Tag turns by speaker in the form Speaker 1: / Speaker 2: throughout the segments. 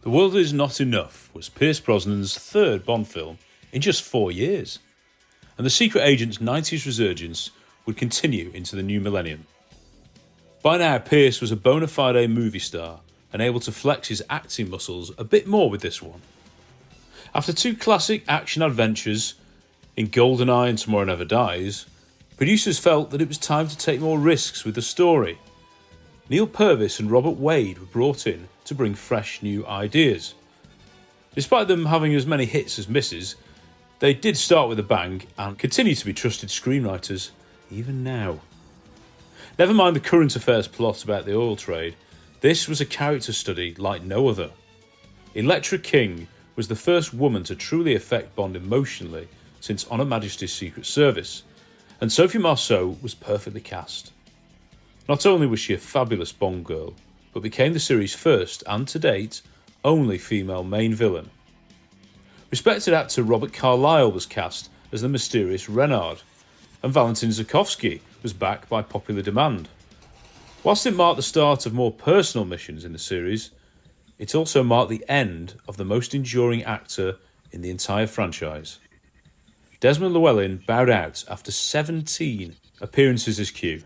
Speaker 1: The World Is Not Enough was Pierce Brosnan's third Bond film in just 4 years, and the secret agent's 90s resurgence would continue into the new millennium. By now, Pierce was a bona fide movie star and able to flex his acting muscles a bit more with this one. After two classic action adventures in GoldenEye and Tomorrow Never Dies, producers felt that it was time to take more risks with the story. Neil Purvis and Robert Wade were brought in to bring fresh new ideas. Despite them having as many hits as misses, they did start with a bang and continue to be trusted screenwriters even now. Never mind the current affairs plot about the oil trade, this was a character study like no other. Electra King was the first woman to truly affect Bond emotionally since On Her Majesty's Secret Service, and Sophie Marceau was perfectly cast. Not only was she a fabulous Bond girl, but became the series' first, and to date, only female main villain. Respected actor Robert Carlyle was cast as the mysterious Renard, and Valentin Zukovsky was back by popular demand. Whilst it marked the start of more personal missions in the series, it also marked the end of the most enduring actor in the entire franchise. Desmond Llewellyn bowed out after 17 appearances as Q.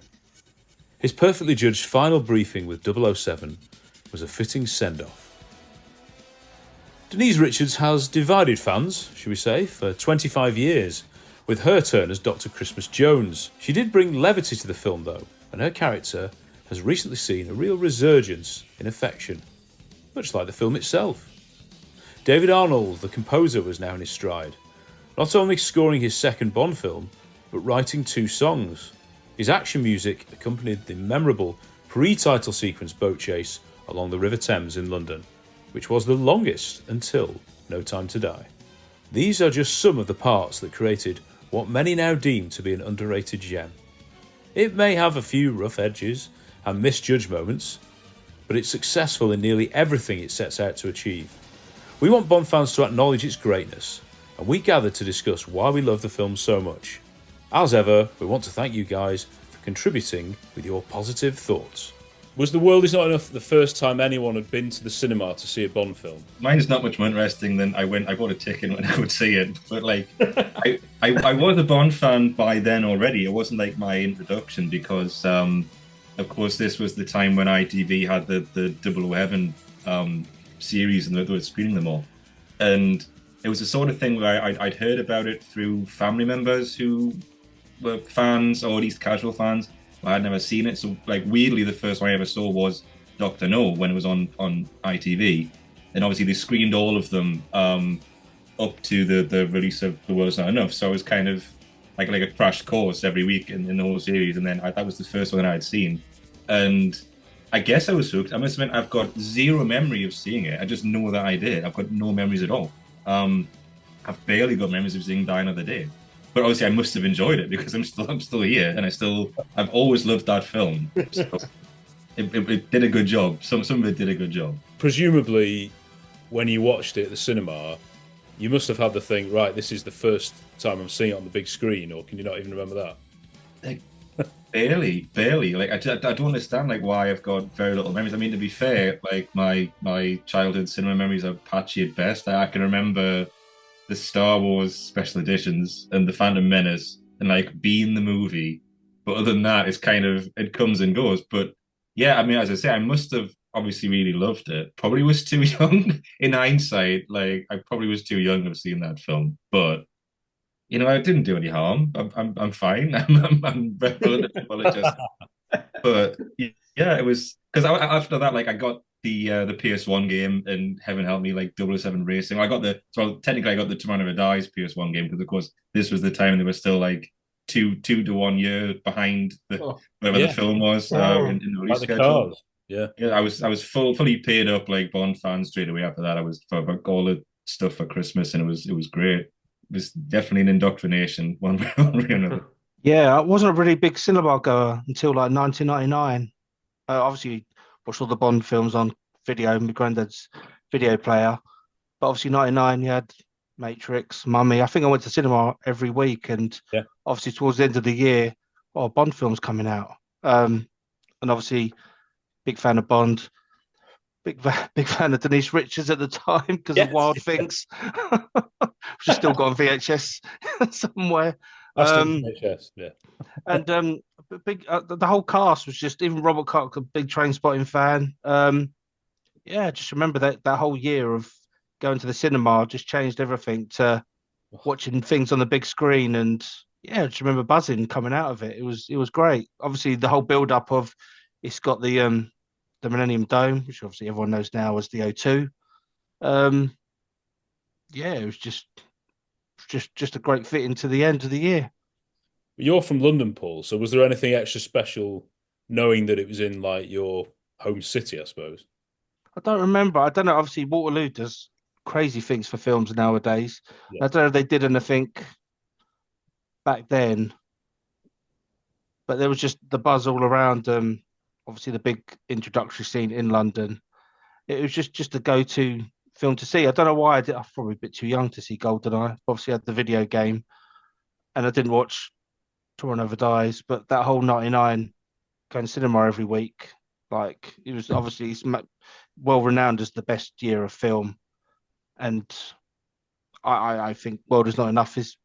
Speaker 1: His perfectly judged final briefing with 007 was a fitting send-off. Denise Richards has divided fans, shall we say, for 25 years, with her turn as Dr. Christmas Jones. She did bring levity to the film though, and her character has recently seen a real resurgence in affection, much like the film itself. David Arnold, the composer, was now in his stride, not only scoring his second Bond film, but writing 2 songs. His action music accompanied the memorable pre-title sequence boat chase along the River Thames in London, which was the longest until No Time to Die. These are just some of the parts that created what many now deem to be an underrated gem. It may have a few rough edges and misjudged moments, but it's successful in nearly everything it sets out to achieve. We want Bond fans to acknowledge its greatness, and we gathered to discuss why we love the film so much. As ever, we want to thank you guys for contributing with your positive thoughts. Was The World Is Not Enough the first time anyone had been to the cinema to see a Bond film?
Speaker 2: Mine is not much more interesting than I bought a ticket when I would see it. But like, I was a Bond fan by then already. It wasn't like my introduction because, of course, this was the time when ITV had the 011 series and they were screening them all. And it was the sort of thing where I'd heard about it through family members who were fans, or at least casual fans. I had never seen it, so like weirdly, the first one I ever saw was Dr. No when it was on ITV, and obviously they screened all of them up to the release of The World's Not Enough. So it was kind of like a crash course every week in the whole series, and then that was the first one that I'd seen, and I guess I was hooked. I must admit, I've got zero memory of seeing it. I just know that I did. I've got no memories at all. I've barely got memories of seeing Die Another Day. But obviously, I must have enjoyed it because I'm still here, and I've always loved that film. So it did a good job. Some of it did a good job.
Speaker 1: Presumably, when you watched it at the cinema, you must have had the thing, right, this is the first time I'm seeing it on the big screen, or can you not even remember that?
Speaker 2: Like, barely. Like, I don't understand like why I've got very little memories. I mean, to be fair, like my childhood cinema memories are patchy at best. I can remember the Star Wars special editions and the Phantom Menace and like being the movie, but other than that, it's kind of, it comes and goes. But yeah, I mean, as I say, I must have obviously really loved it. Probably was too young in hindsight. Like, I probably was too young to have seen that film, but you know, I didn't do any harm. I'm fine. I'm very willing to apologize. But yeah, it was because after that, like, I got the PS1 game, and heaven help me, like 007 Racing. Technically I got the Tomorrow Never Dies PS1 game because of course this was the time they were still like two to 1 year behind whatever the film was in the release
Speaker 1: like
Speaker 2: schedule.
Speaker 1: Cars. Yeah,
Speaker 2: I was fully paid up like Bond fan straight away after that. I was for all the stuff for Christmas, and it was great. It was definitely an indoctrination one way or another.
Speaker 3: Yeah, I wasn't a really big cinema goer until like 1999. Obviously, watched all the Bond films on video, my granddad's video player. But obviously, 99, you had Matrix, Mummy. I think I went to cinema every week, and obviously towards the end of the year, Bond films coming out. And obviously, big fan of Bond. big fan of Denise Richards at the time because of
Speaker 1: Yes.
Speaker 3: Wild Things. She's still got on VHS somewhere.
Speaker 1: I still
Speaker 3: Um,
Speaker 1: VHS, yeah.
Speaker 3: and big the whole cast was just, even Robert Cox, a big Train Spotting fan. Yeah, just remember that whole year of going to the cinema just changed everything to watching things on the big screen, and yeah, just remember buzzing coming out of it. It was great. Obviously, the whole build up of it's got the Millennium Dome, which obviously everyone knows now as the O2. Yeah, it was just a great fit into the end of the year.
Speaker 1: You're from London, Paul, so was there anything extra special knowing that it was in like your home city, I suppose?
Speaker 3: I don't remember. I don't know. Obviously, Waterloo does crazy things for films nowadays.
Speaker 1: Yeah.
Speaker 3: I don't know if they did anything back then, but there was just the buzz all around. Obviously, the big introductory scene in London. It was just a go-to film to see. I don't know why I was probably a bit too young to see GoldenEye. Obviously, I had the video game, and I didn't watch Tomorrow Never Dies. But that whole '99 going to cinema every week, like it was obviously well renowned as the best year of film. And I think World Is Not Enough is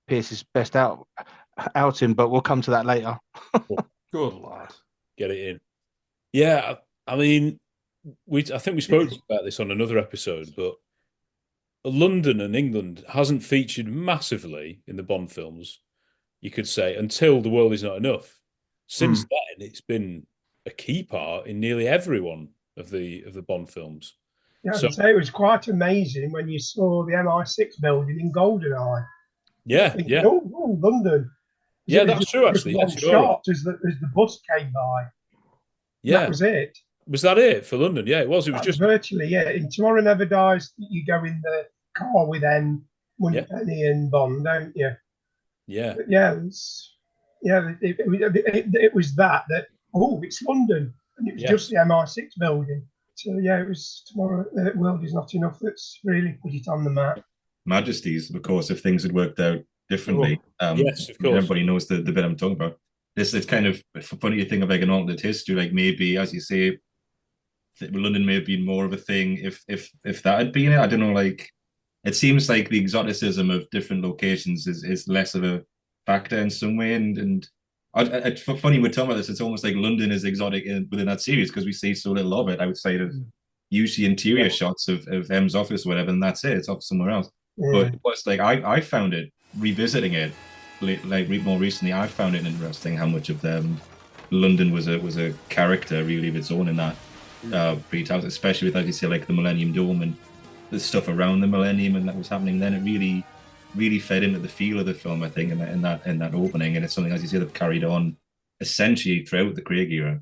Speaker 3: Pierce's best outing, but we'll come to that later.
Speaker 1: Good lad. Get it in. Yeah, I mean, I think we spoke about this on another episode, but London and England hasn't featured massively in the Bond films, you could say, until The World Is Not Enough. Since then, it's been a key part in nearly every one of the Bond films.
Speaker 4: Yeah,
Speaker 1: So
Speaker 4: I'd say it was quite amazing when you saw the MI6 building in GoldenEye.
Speaker 1: yeah,
Speaker 4: Thinking,
Speaker 1: yeah,
Speaker 4: oh, London.
Speaker 1: yeah,
Speaker 4: It was
Speaker 1: that's
Speaker 4: just,
Speaker 1: true. Actually,
Speaker 4: one
Speaker 1: yes, you are right.
Speaker 4: shot as the bus came by.
Speaker 1: Yeah,
Speaker 4: That was it.
Speaker 1: was that it for London? Yeah, it was. It was
Speaker 4: That
Speaker 1: just
Speaker 4: virtually, yeah. In Tomorrow Never Dies, you go in the car with Moneypenny and Bond, don't you?
Speaker 1: yeah.
Speaker 4: But yeah, it was that oh, it's London, and it was just the MI6 building. So yeah, it was Tomorrow. World Is Not Enough. That's really put it on the map.
Speaker 2: Majesties, of course, if things had worked out differently.
Speaker 1: Yes, of course.
Speaker 2: Everybody knows the bit I'm talking about. This is kind of funny to think of like an alternate history, like maybe, as you say, London may have been more of a thing if that had been it. I don't know, like it seems like the exoticism of different locations is less of a factor in some way. And funny we're talking about this, it's almost like London is exotic within that series because we see so little of it outside of usually interior shots of M's office or whatever, and that's it. It's off somewhere else. But it was like I found it revisiting it like more recently. I found it interesting how much of London was a character really of its own in that pre-house, especially with, as you say, like the Millennium Dome and the stuff around the Millennium and that was happening then. It really fed into the feel of the film, I think, in that opening, and it's something, as you say, that carried on essentially throughout the Craig era,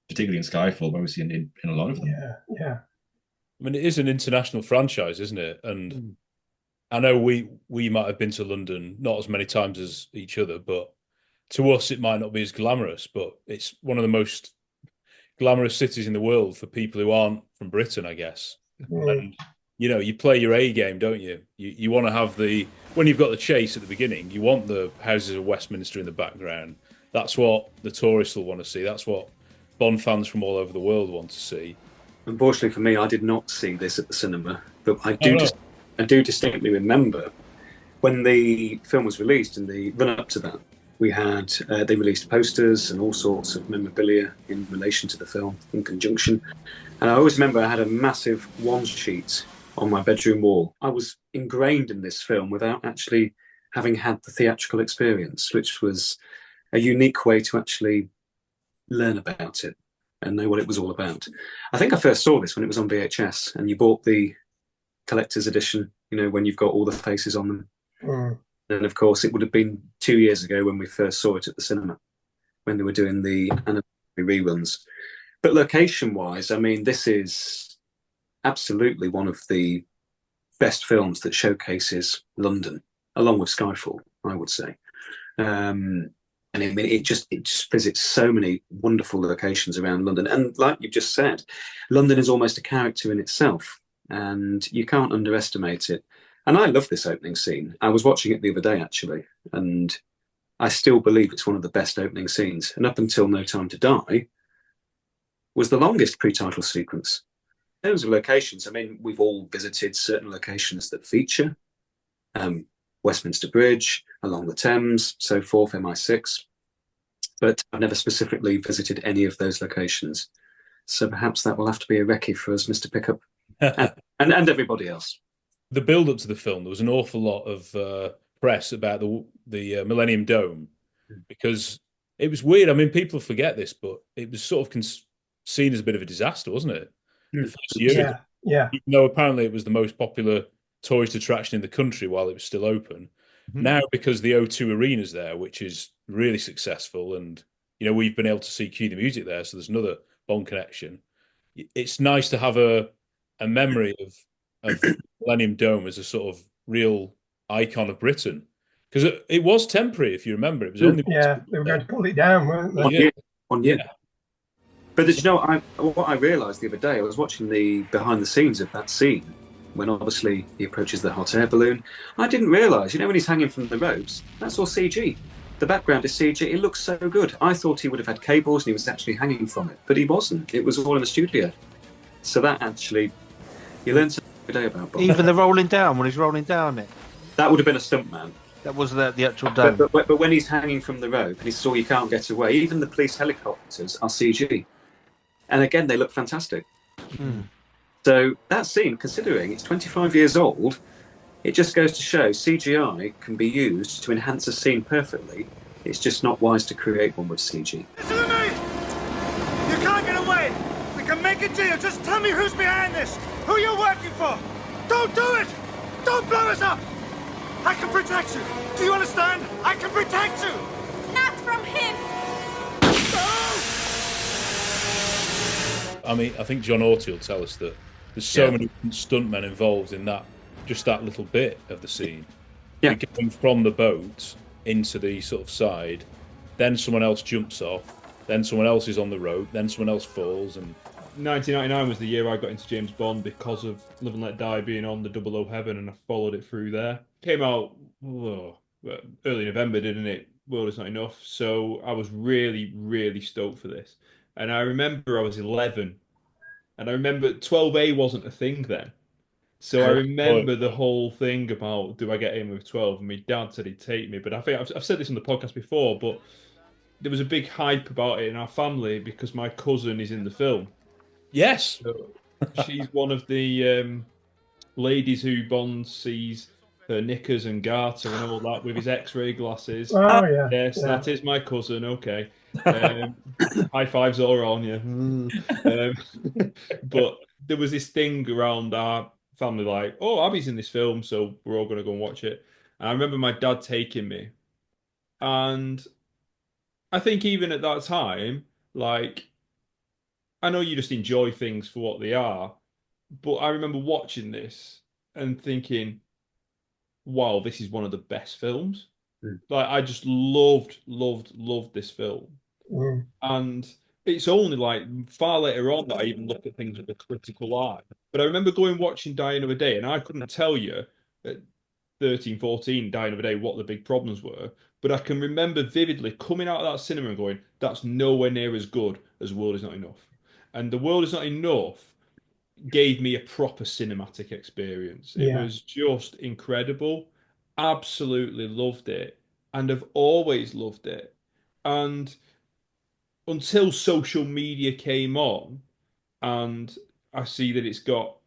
Speaker 2: particularly in Skyfall, but obviously in a lot of them.
Speaker 4: Yeah.
Speaker 1: I mean, it is an international franchise, isn't it? And I know we might have been to London not as many times as each other, but to us it might not be as glamorous, but it's one of the most glamorous cities in the world for people who aren't from Britain, I guess. And you play your A game, don't you? You want to have when you've got the chase at the beginning, you want the houses of Westminster in the background. That's what the tourists will want to see. That's what Bond fans from all over the world want to see.
Speaker 5: Unfortunately for me, I did not see this at the cinema, but I do distinctly remember when the film was released and the run up to that. We had they released posters and all sorts of memorabilia in relation to the film in conjunction. And I always remember I had a massive one sheet on my bedroom wall. I was ingrained in this film without actually having had the theatrical experience, which was a unique way to actually learn about it and know what it was all about. I think I first saw this when it was on VHS, and you bought the collector's edition, when you've got all the faces on them. And of course, it would have been 2 years ago when we first saw it at the cinema, when they were doing the anniversary reruns. But location-wise, I mean, this is absolutely one of the best films that showcases London, along with Skyfall, I would say. And I mean, it just visits so many wonderful locations around London. And like you just said, London is almost a character in itself, and you can't underestimate it. And I love this opening scene. I was watching it the other day, actually, and I still believe it's one of the best opening scenes. And up until No Time to Die was the longest pre-title sequence. In terms of locations, I mean, we've all visited certain locations that feature Westminster Bridge, along the Thames, so forth, MI6. But I've never specifically visited any of those locations. So perhaps that will have to be a recce for us, Mr. Pickup, and everybody else.
Speaker 1: The build up to the film, there was an awful lot of press about the Millennium Dome, because it was weird. I mean, people forget this, but it was sort of seen as a bit of a disaster, wasn't it? The first year,
Speaker 4: yeah.
Speaker 1: even though apparently it was the most popular tourist attraction in the country while it was still open. Now, because the O2 Arena's there, which is really successful, and we've been able to see Cue the Music there, so there's another Bond connection. It's nice to have a memory of Millennium Dome as a sort of real icon of Britain, because it was temporary, if you remember. It was only
Speaker 4: they were going to pull it down, weren't they?
Speaker 5: Yeah. But did you know what I realised the other day? I was watching the behind the scenes of that scene when obviously he approaches the hot air balloon. I didn't realise, when he's hanging from the ropes, that's all CG. The background is CG. It looks so good. I thought he would have had cables and he was actually hanging from it, but he wasn't. It was all in the studio. So that actually, you learn something every day about Bond.
Speaker 3: Even the rolling down, when he's rolling down it.
Speaker 5: That would have been a stuntman.
Speaker 3: That was the actual dome.
Speaker 5: But when he's hanging from the rope and he saw you can't get away, even the police helicopters are CG. And again, they look fantastic. So that scene, considering it's 25 years old, it just goes to show CGI can be used to enhance a scene perfectly. It's just not wise to create one with CG.
Speaker 6: Listen to me! You can't get away! We can make a deal. Just tell me who's behind this, who you're working for. Don't do it! Don't blow us up! I can protect you. Do you understand? I can protect you!
Speaker 7: Not from him!
Speaker 1: I mean, I think John Orty will tell us that there's so many stuntmen involved in that little bit of the scene.
Speaker 5: Yeah.
Speaker 1: You're going from the boat into the sort of side, then someone else jumps off, then someone else is on the rope, then someone else falls. And
Speaker 8: 1999 was the year I got into James Bond because of Live and Let Die being on the 00 Heaven, and I followed it through there. Came out early November, didn't it? World Is Not Enough. So I was really, really stoked for this. And I remember I was 11, and I remember 12A wasn't a thing then. So I remember the whole thing about, do I get in with 12? And my dad said he'd take me. But I think I've said this on the podcast before, but there was a big hype about it in our family because my cousin is in the film.
Speaker 1: yes,
Speaker 8: So she's one of the ladies who Bond sees her knickers and garter and all that with his X-ray glasses.
Speaker 4: Oh, yeah.
Speaker 8: Yes,
Speaker 4: yeah.
Speaker 8: that is my cousin. Okay. High fives all around, yeah. But there was this thing around our family like, oh, Abby's in this film, so we're all going to go and watch it. And I remember my dad taking me. And I think even at that time, like, I know you just enjoy things for what they are, but I remember watching this and thinking, wow, this is one of the best films. Like, I just loved this film. And it's only like far later on that I even look at things with a critical eye. But I remember going watching Die Another Day, and I couldn't tell you at 13, 14, Die Another Day what the big problems were. But I can remember vividly coming out of that cinema and going, that's nowhere near as good as World Is Not Enough. And The World Is Not Enough gave me a proper cinematic experience. It was just incredible. Absolutely loved it. And I've always loved it. And until social media came on, and I see that it's got,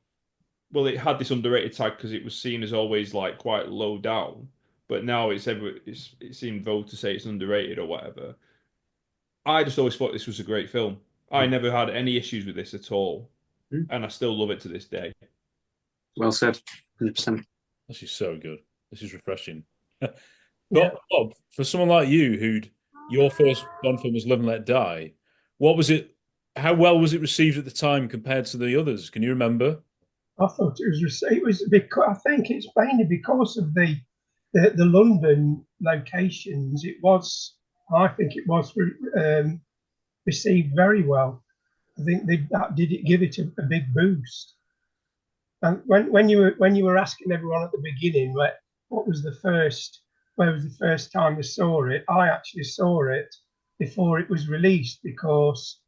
Speaker 8: well, it had this underrated tag because it was seen as always like quite low down, but now it's in vogue to say it's underrated or whatever. I just always thought this was a great film. I never had any issues with this at all, and I still love it to this day.
Speaker 5: Well said, 100%.
Speaker 1: this is so good. This is refreshing. But Bob, for someone like you, your first Bond film was Live and Let Die, what was it? How well was it received at the time compared to the others? Can you remember?
Speaker 4: I thought it was because I think it's mainly because of the London locations. I think it was received very well. I think that did give it a big boost. And when you were asking everyone at the beginning, like, where was the first time they saw it? I actually saw it before it was released because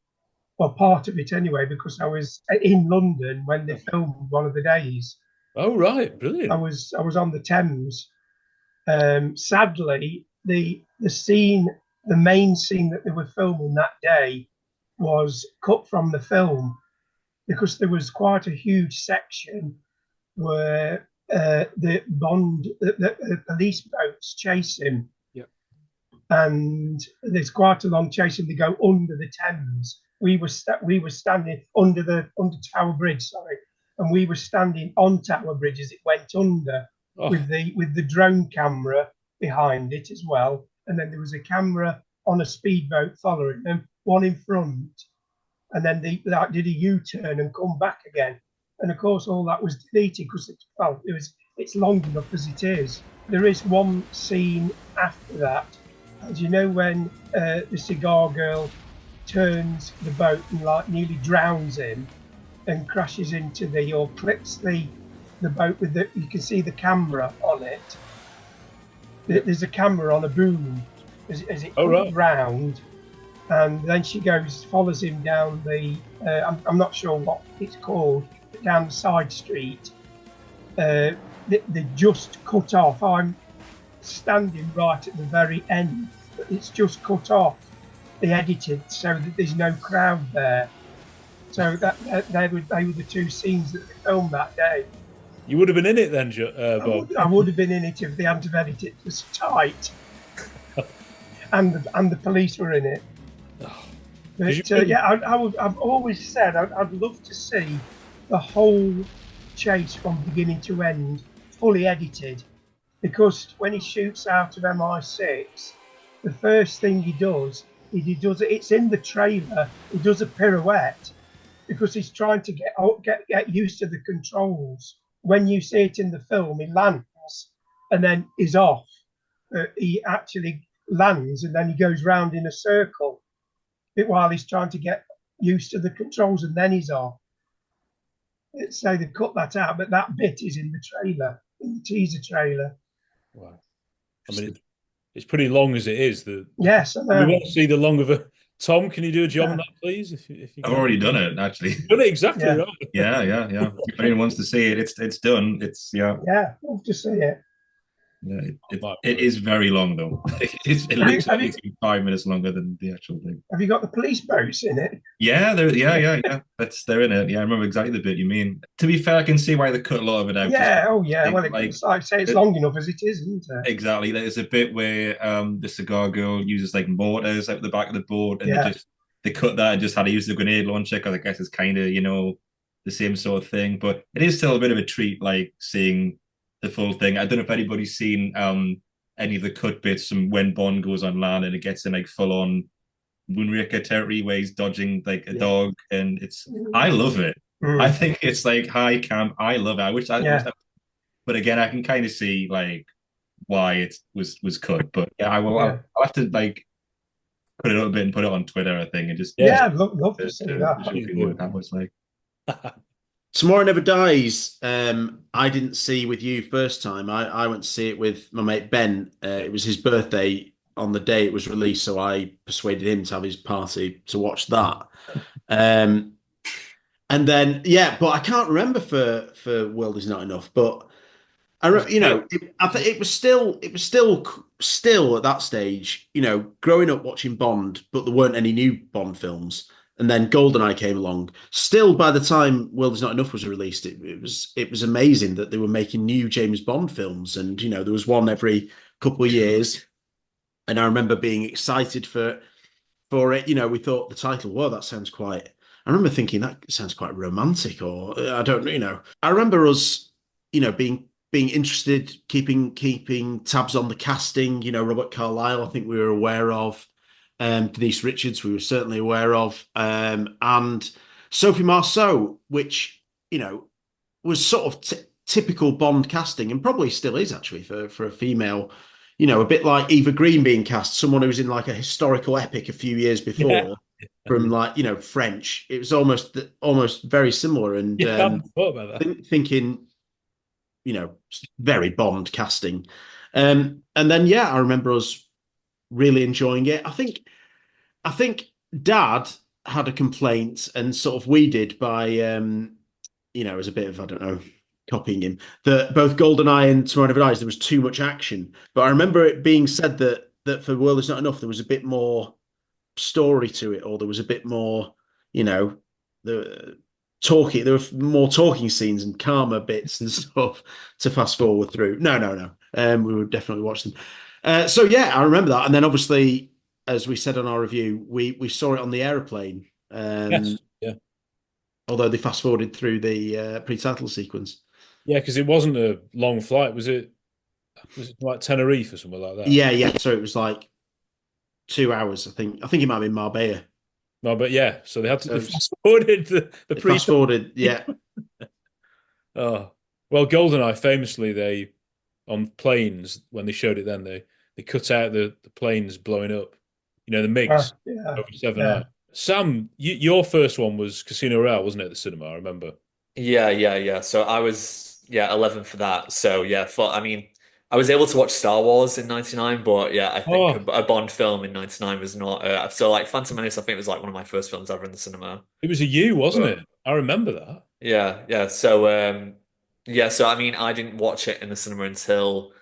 Speaker 4: well, part of it anyway, because I was in London when they filmed one of the days.
Speaker 1: Oh, right. Brilliant.
Speaker 4: I was on the Thames. Sadly, the scene, the main scene that they were filming that day, was cut from the film because there was quite a huge section where the police boats chase him.
Speaker 3: Yep.
Speaker 4: And there's quite a long chase, and they go under the Thames. We were standing under Tower Bridge, sorry, and we were standing on Tower Bridge as it went under, with the drone camera behind it as well. And then there was a camera on a speedboat following them, one in front, and then they did a U-turn and come back again. And of course, all that was deleted because it's long enough as it is. There is one scene after that. As you know, when the cigar girl turns the boat and like nearly drowns him and crashes into or clips the boat with you can see the camera on it. There's a camera on a boom as it comes round, and then she follows him down I'm not sure what it's called, but down the side street. They just cut off. I'm standing right at the very end, but it's just cut off. They edited so that there's no crowd there. So they were the two scenes that they filmed that day.
Speaker 1: You would have been in it then, Bob.
Speaker 4: I would have been in it if they hadn't have edited it was tight. and the police were in it. But I've always said I'd love to see the whole chase from beginning to end fully edited, because when he shoots out of MI6, the first thing he does it's in the trailer. He does a pirouette because he's trying to get used to the controls. When you see it in the film, he lands and then is off. He actually lands and then he goes round in a circle while he's trying to get used to the controls, and then he's off. So they've cut that out, but that bit is in the trailer, in the teaser trailer.
Speaker 1: Wow. I mean, it's pretty long as it is.
Speaker 4: Yes, I know.
Speaker 1: We want to see the longer version. Tom, can you do a job on that, please? If you
Speaker 2: I've already done it, actually.
Speaker 1: You've done it exactly right.
Speaker 2: Yeah. If anyone wants to see it, it's done.
Speaker 4: Yeah, love to see it.
Speaker 2: Yeah, it is very long though. It literally 5 minutes longer than the actual thing.
Speaker 4: Have you got the police boats in it?
Speaker 2: Yeah, they're in it. Yeah, I remember exactly the bit you mean. To be fair, I can see why they cut a lot of it out.
Speaker 4: Yeah, well, it's like say it's long enough as it is, isn't it?
Speaker 2: Exactly. There's a bit where the cigar girl uses like mortars out the back of the boat, and they cut that and just had to use the grenade launcher because I guess it's kind of the same sort of thing. But it is still a bit of a treat, like seeing the full thing. I don't know if anybody's seen any of the cut bits from when Bond goes on land and it gets in like full on Moonraker territory where he's dodging like a dog, and I love it. I think it's like high camp. I love it. I wish but again, I can kind of see like why it was cut. But yeah, I'll have to like put it up a bit and put it on Twitter, I think, and just
Speaker 4: I'd love to see that.
Speaker 2: Show people what that was like.
Speaker 7: Tomorrow Never Dies. I didn't see with you first time. I went to see it with my mate Ben. It was his birthday on the day it was released, so I persuaded him to have his party to watch that. And then but I can't remember for World Is Not Enough. But I think it was still at that stage. Growing up watching Bond, but there weren't any new Bond films. And then GoldenEye came along. Still, by the time World Is Not Enough was released, it was amazing that they were making new James Bond films, and there was one every couple of years. And I remember being excited for it. We thought the title, "Whoa, that sounds quite." I remember thinking that sounds quite romantic, or I don't know. I remember us, being interested, keeping tabs on the casting. Robert Carlyle, I think we were aware of. Denise Richards, we were certainly aware of, and Sophie Marceau, which was sort of typical Bond casting, and probably still is actually for a female. A bit like Eva Green being cast, someone who was in like a historical epic a few years before, from like French. It was almost very similar, and
Speaker 1: I hadn't thought about that.
Speaker 7: Thinking, very Bond casting, and then I remember us really enjoying it. I think Dad had a complaint, and sort of we did by, as a bit of, I don't know, copying him, that both GoldenEye and Tomorrow Never Dies, there was too much action. But I remember it being said that for World Is Not Enough, there was a bit more story to it, or there was a bit more, the talking. There were more talking scenes and calmer bits and stuff to fast forward through. No. We would definitely watch them. So yeah, I remember that. And then obviously, as we said on our review, we saw it on the aeroplane.
Speaker 1: Yes. Yeah.
Speaker 7: Although they fast forwarded through the pre-title sequence.
Speaker 1: Yeah, because it wasn't a long flight, was it? Was it like Tenerife or something like that?
Speaker 7: Yeah. So it was like 2 hours, I think. I think it might have been Marbella.
Speaker 1: No, but yeah, so they had to fast forwarded the pre
Speaker 7: fast forwarded, yeah.
Speaker 1: Oh well, GoldenEye famously, they on planes when they showed it, then they cut out the planes blowing up. You know, the MiGs over 7 Sam, your first one was Casino Royale, wasn't it? At the cinema, I remember.
Speaker 9: Yeah. So I was 11 for that. So yeah, I was able to watch Star Wars in '99, but yeah, I think a Bond film in '99 was not. So like Phantom Menace, I think was like one of my first films ever in the cinema.
Speaker 1: It was wasn't it? I remember that.
Speaker 9: Yeah. So so I didn't watch it in the cinema until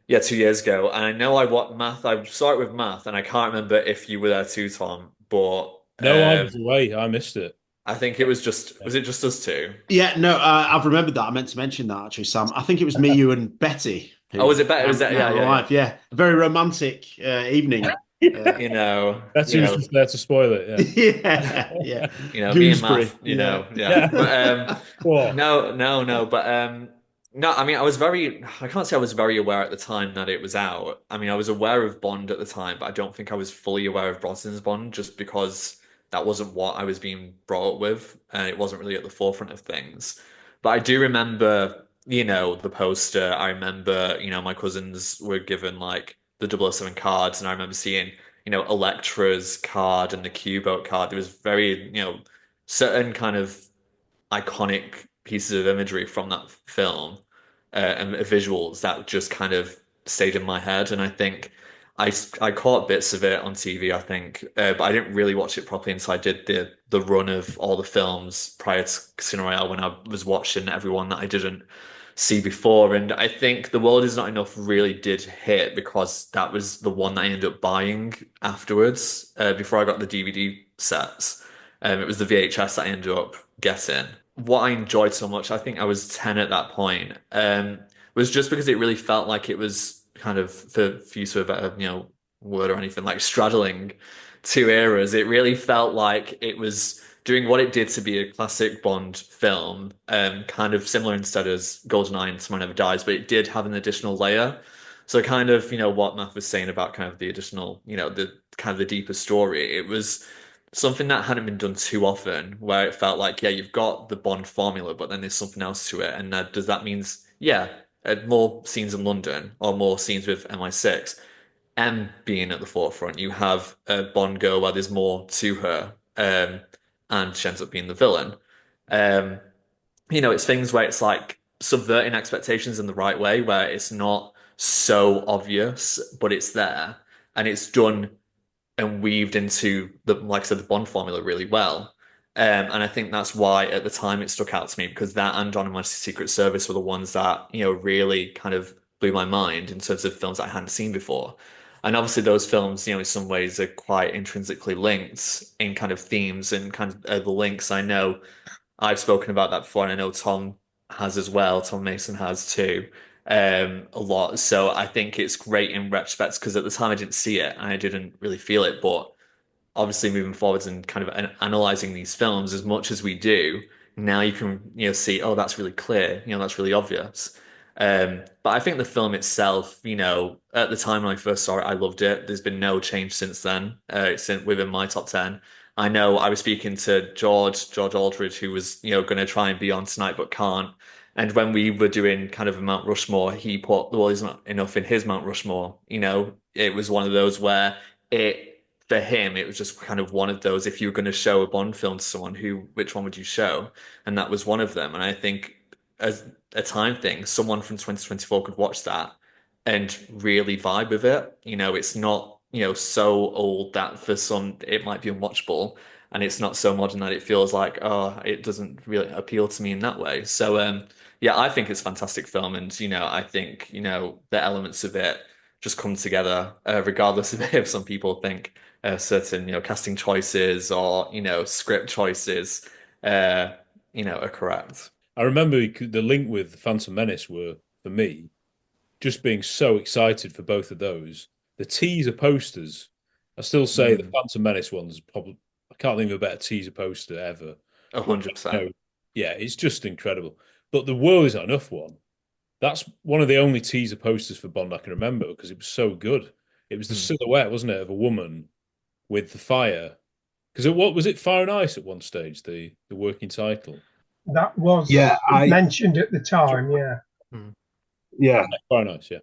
Speaker 9: 2 years ago, and I know I watched Math. I saw it with Math, and I can't remember if you were there too, Tom. But
Speaker 1: no, I was away. I missed it.
Speaker 9: I think it was just. Was it just us two?
Speaker 7: Yeah, no, I've remembered that. I meant to mention that actually, Sam. I think it was me, you, and Betty.
Speaker 9: Oh, was it Betty? Was that
Speaker 7: yeah. A very romantic evening.
Speaker 1: That's who was just there to spoil it.
Speaker 7: Yeah.
Speaker 9: Me and Math. But no. I mean, I can't say I was very aware at the time that it was out. I mean, I was aware of Bond at the time, but I don't think I was fully aware of Brosnan's Bond, just because that wasn't what I was being brought up with, and it wasn't really at the forefront of things. But I do remember, the poster. I remember, my cousins were given like the 007 cards, and I remember seeing, Electra's card and the Q-boat card. There was very, certain kind of iconic pieces of imagery from that film and visuals that just kind of stayed in my head. And I think I caught bits of it on TV, I think, but I didn't really watch it properly until I did the run of all the films prior to Casino Royale, when I was watching everyone that I didn't see before. And I think The World Is Not Enough really did hit because that was the one that I ended up buying afterwards, before I got the DVD sets. It was the VHS that I ended up getting. What I enjoyed so much, I think I was 10 at that point, was just because it really felt like it was kind of, for use of a better, word or anything, like straddling two eras. It really felt like it was doing what it did to be a classic Bond film, kind of similar instead as GoldenEye and Tomorrow Never Dies, but it did have an additional layer. So kind of, what Matt was saying about kind of the additional, the kind of the deeper story. It was something that hadn't been done too often, where it felt like, you've got the Bond formula, but then there's something else to it. And does that means, more scenes in London or more scenes with MI6, M being at the forefront. You have a Bond girl where there's more to her, and she ends up being the villain. It's things where it's like subverting expectations in the right way, where it's not so obvious, but it's there, and it's done and weaved into like I said, the Bond formula really well. And I think that's why at the time it stuck out to me, because that and John and My Secret Service were the ones that, really kind of blew my mind in terms of films I hadn't seen before. And obviously those films, in some ways are quite intrinsically linked in kind of themes and kind of the links. I know I've spoken about that before, and I know Tom has as well. Tom Mason has too, a lot. So I think it's great in retrospect, because at the time I didn't see it and I didn't really feel it. But obviously moving forwards and kind of analyzing these films as much as we do, now you can, see, oh, that's really clear, that's really obvious. But I think the film itself, at the time when I first saw it, I loved it. There's been no change since then. It's within my top 10. I know I was speaking to George Aldridge, who was, going to try and be on tonight but can't. And when we were doing kind of a Mount Rushmore, he put The World Is Not Enough in his Mount Rushmore. It was one of those where for him, it was just kind of one of those, if you were going to show a Bond film to someone, which one would you show? And that was one of them. And I think as a time thing, someone from 2024 could watch that and really vibe with it. It's not, so old that for some it might be unwatchable. and it's not so modern that it feels like, oh, it doesn't really appeal to me in that way. So yeah, I think it's a fantastic film, and I think the elements of it just come together, regardless of if some people think certain casting choices or script choices are correct.
Speaker 1: I remember the link with Phantom Menace were, for me, just being so excited for both of those. The teaser posters, I still say the Phantom Menace one's probably, I can't think of a better teaser poster ever.
Speaker 9: 100%.
Speaker 1: Yeah, it's just incredible. But The World Is Not Enough one, that's one of the only teaser posters for Bond I can remember because it was so good. It was the silhouette, wasn't it, of a woman with the fire. Because what was it, Fire and Ice at one stage, the working title?
Speaker 4: That was mentioned at the time, yeah.
Speaker 10: Yeah.
Speaker 1: Fire and Ice, yeah.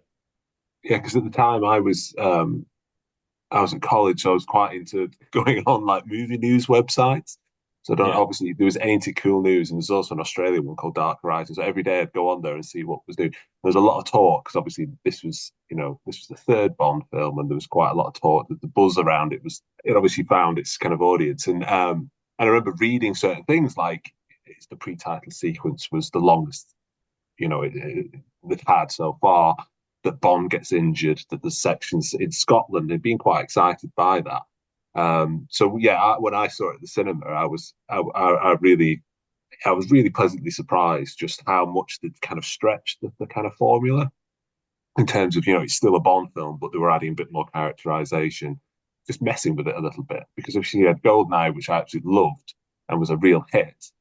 Speaker 10: Yeah, because at the time I was in college, so I was quite into going on like movie news websites. So obviously there was Ain't It Cool News, and there's also an Australian one called Dark Horizon. So every day I'd go on there and see what was new. There was a lot of talk because obviously this was the third Bond film, and there was quite a lot of talk. The buzz around it obviously found its kind of audience, and I remember reading certain things like the pre-title sequence was the longest, they've had so far. That Bond gets injured, that there's sections in Scotland, and being quite excited by that. So yeah, when I saw it at the cinema, I was really pleasantly surprised just how much they'd kind of stretched the kind of formula in terms of it's still a Bond film, but they were adding a bit more characterization, just messing with it a little bit because obviously you had Goldeneye, which I absolutely loved and was a real hit.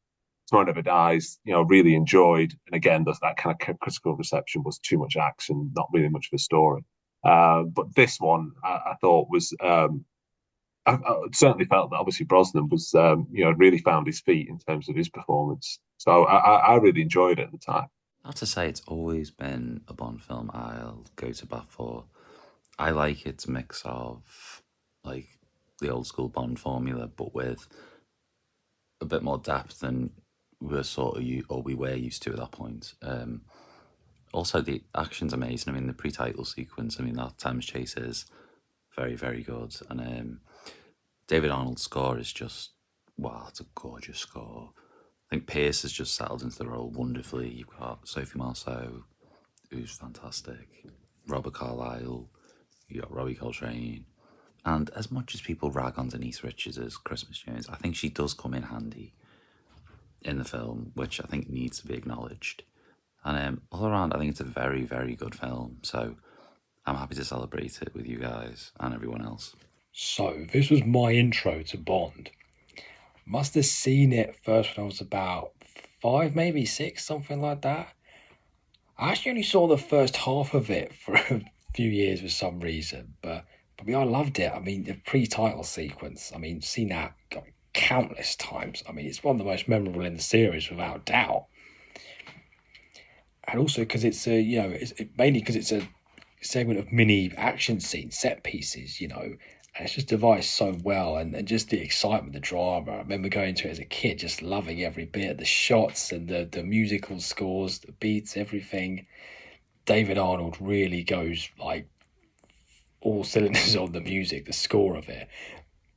Speaker 10: Tomorrow Never Dies, really enjoyed, and again, that kind of critical reception was too much action, not really much of a story. But this one, I thought was. I certainly felt that obviously Brosnan was, really found his feet in terms of his performance. So I really enjoyed it at the time.
Speaker 11: I have to say, it's always been a Bond film I'll go to bat for. I like its mix of like the old school Bond formula, but with a bit more depth than we were used to at that point. Also, the action's amazing. I mean, the pre-title sequence, that Thames chase is very, very good. And David Arnold's score is just, wow, it's a gorgeous score. I think Pierce has just settled into the role wonderfully. You've got Sophie Marceau, who's fantastic. Robert Carlyle, you got Robbie Coltrane. And as much as people rag on Denise Richards as Christmas Jones, I think she does come in handy in the film, which I think needs to be acknowledged. And all around, I think it's a very, very good film. So I'm happy to celebrate it with you guys and everyone else.
Speaker 12: So this was my intro to Bond. Must have seen it first when I was about 5, maybe 6, something like that. I actually only saw the first half of it for a few years for some reason, but I loved it. The pre-title sequence, seen that countless times. It's one of the most memorable in the series without doubt. And also because it's mainly because it's a segment of mini action scenes, set pieces, and it's just devised so well, and just the excitement, the drama. I remember going to it as a kid, just loving every bit, the shots and the musical scores, the beats, everything. David Arnold really goes like all cylinders on the music, the score of it.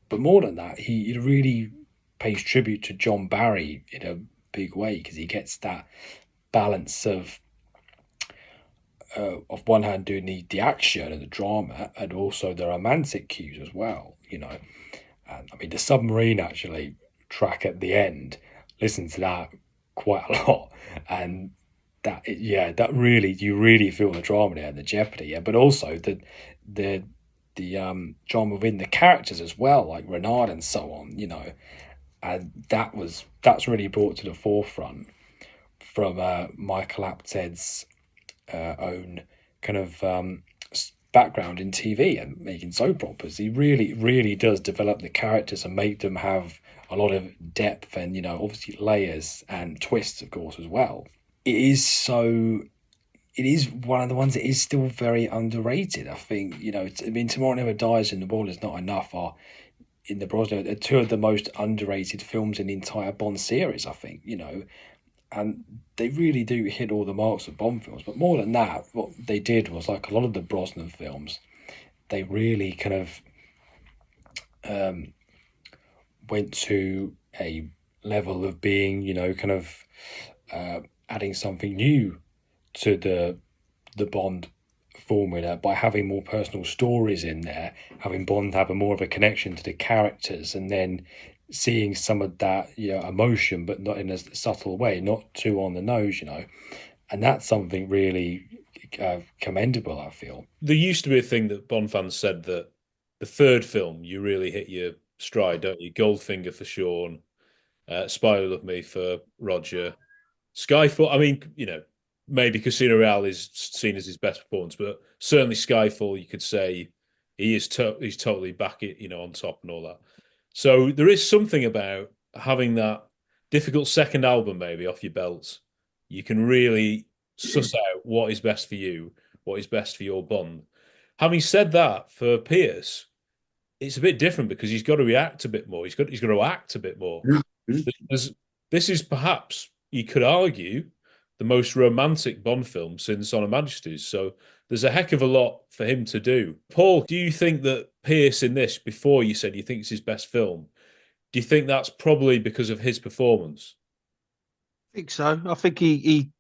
Speaker 12: But more than that, he really pays tribute to John Barry in a big way, because he gets that balance of one hand doing the action and the drama, and also the romantic cues as well, And the submarine actually track at the end, listen to that quite a lot, and that really, you really feel the drama there and the jeopardy, but also the drama within the characters as well, like Renard and so on, and that's really brought to the forefront from Michael Apted's own kind of background in TV and making soap operas. He really, really does develop the characters and make them have a lot of depth and, obviously layers and twists, of course, as well. It is one of the ones that is still very underrated, I think. Tomorrow Never Dies and The World Is Not Enough are, in the Brosnan, are two of the most underrated films in the entire Bond series, I think, and they really do hit all the marks of Bond films. But more than that, what they did was, like a lot of the Brosnan films, they really kind of went to a level of being, kind of adding something new to the Bond formula by having more personal stories in there, having Bond have more of a connection to the characters, and then seeing some of that emotion, but not in a subtle way, not too on the nose, and that's something really commendable, I feel.
Speaker 1: There used to be a thing that Bond fans said that the third film, you really hit your stride, don't you? Goldfinger for Sean, Spy Who Loved Me for Roger, Skyfall. I mean, maybe Casino Royale is seen as his best performance, but certainly Skyfall, you could say he's totally back, on top and all that. So there is something about having that difficult second album maybe off your belt. You can really suss out what is best for you, what is best for your Bond. Having said that, for Pierce, it's a bit different because he's got to react a bit more. He's got to act a bit more. This is perhaps, you could argue, the most romantic Bond film since On Her Majesty's. So there's a heck of a lot for him to do. Paul, do you think that Pierce in this, before you said you think it's his best film, do you think that's probably because of his performance?
Speaker 3: I think so. I think he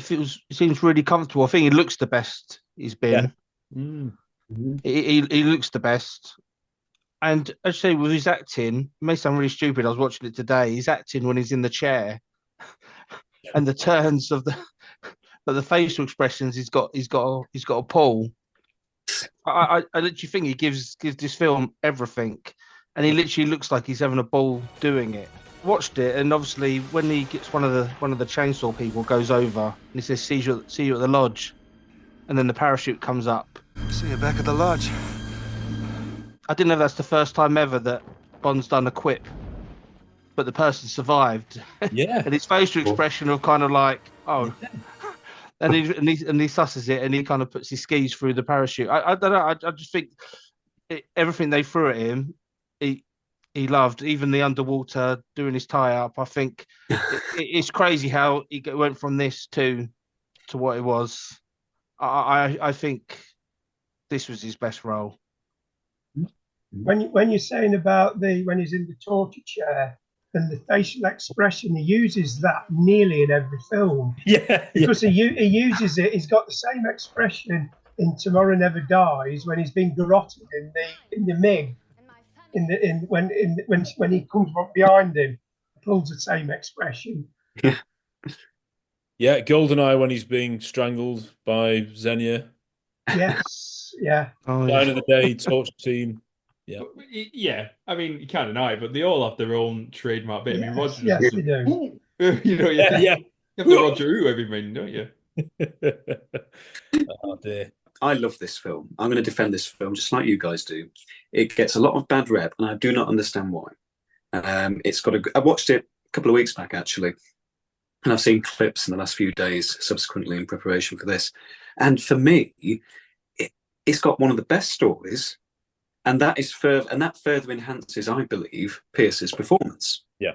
Speaker 3: seems really comfortable. I think he looks the best he's been.
Speaker 1: Yeah.
Speaker 3: He looks the best. And actually, with his acting, it may sound really stupid. I was watching it today. His acting when he's in the chair, and the turns of the facial expressions he's got a pull. I literally think he gives this film everything, and he literally looks like he's having a ball doing it. Watched it, and obviously when he gets one of the chainsaw people goes over and he says, see you at the lodge, and then the parachute comes up.
Speaker 6: See you back at the lodge.
Speaker 3: I didn't know that's the first time ever that Bond's done a quip, but the person survived.
Speaker 1: Yeah.
Speaker 3: And his facial expression of kind of like, oh, and he susses it, and he kind of puts his skis through the parachute. I don't know. I just think everything they threw at him, he loved, even the underwater doing his tie up. I think it's crazy how he went from this to what it was. I think this was his best role.
Speaker 4: When you're saying about when he's in the torture chair and the facial expression, he uses that nearly in every film.
Speaker 1: Yeah,
Speaker 4: because he uses it. He's got the same expression in Tomorrow Never Dies when he's being garroted in the MiG. When he comes up behind him, pulls the same expression.
Speaker 1: Yeah, GoldenEye when he's being strangled by Xenia.
Speaker 4: Yes, yeah.
Speaker 1: Line of the Day, torture team. Yeah.
Speaker 8: Yeah, I mean, you can't deny it, but they all have their own trademark bit.
Speaker 4: Yes,
Speaker 8: I mean, Roger.
Speaker 4: Yes, they do.
Speaker 8: You have the Roger Who every minute, don't you?
Speaker 1: Oh dear.
Speaker 5: I love this film. I'm going to defend this film just like you guys do. It gets a lot of bad rep, and I do not understand why. I watched it a couple of weeks back, actually, and I've seen clips in the last few days subsequently in preparation for this. And for me, it's got one of the best stories, and that further enhances, I believe, Pierce's performance.
Speaker 1: Yeah.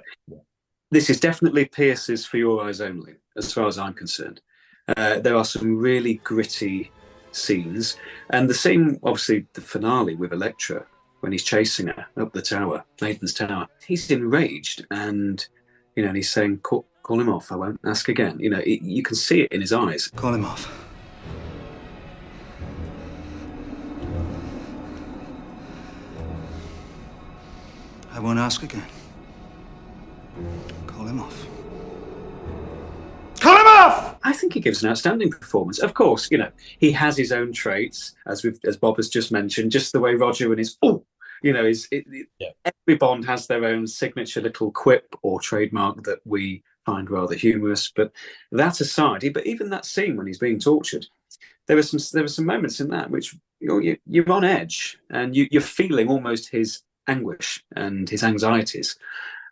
Speaker 5: This is definitely Pierce's For Your Eyes Only, as far as I'm concerned. There are some really gritty scenes, and the same, obviously, the finale with Elektra when he's chasing her up the tower, Nathan's tower. He's enraged, and he's saying, "Call him off. I won't ask again." You can see it in his eyes.
Speaker 6: Call him off. I won't ask again. Call him off. Call him off!
Speaker 5: I think he gives an outstanding performance. Of course, he has his own traits, as Bob has just mentioned, just the way Roger and his every Bond has their own signature little quip or trademark that we find rather humorous. But that aside, but even that scene when he's being tortured, there were some moments in that which you're on edge and you're feeling almost his anguish and his anxieties.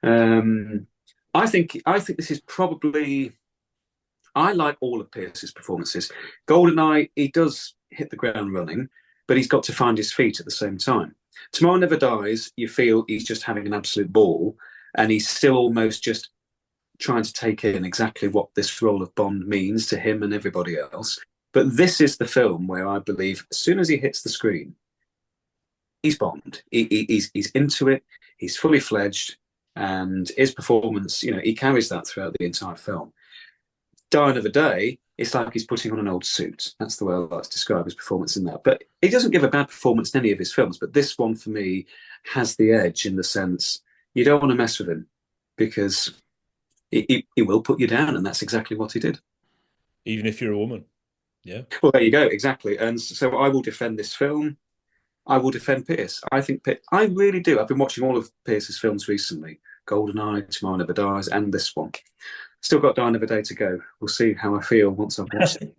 Speaker 5: I think this is probably. I like all of Pierce's performances. GoldenEye, he does hit the ground running, but he's got to find his feet at the same time. Tomorrow Never Dies, you feel he's just having an absolute ball, and he's still almost just trying to take in exactly what this role of Bond means to him and everybody else. But this is the film where I believe as soon as he hits the screen, he's Bond. He's into it. He's fully fledged, and his performance, he carries that throughout the entire film. Die Another Day, it's like he's putting on an old suit. That's the way I like to describe his performance in that. But he doesn't give a bad performance in any of his films. But this one, for me, has the edge in the sense you don't want to mess with him because he will put you down, and that's exactly what he did.
Speaker 1: Even if you're a woman. Yeah.
Speaker 5: Well, there you go. Exactly. And so I will defend this film. I will defend Pierce. I think I really do. I've been watching all of Pierce's films recently. GoldenEye, Tomorrow Never Dies, and this one. Still got Die Another Day to go. We'll see how I feel once I've watched it.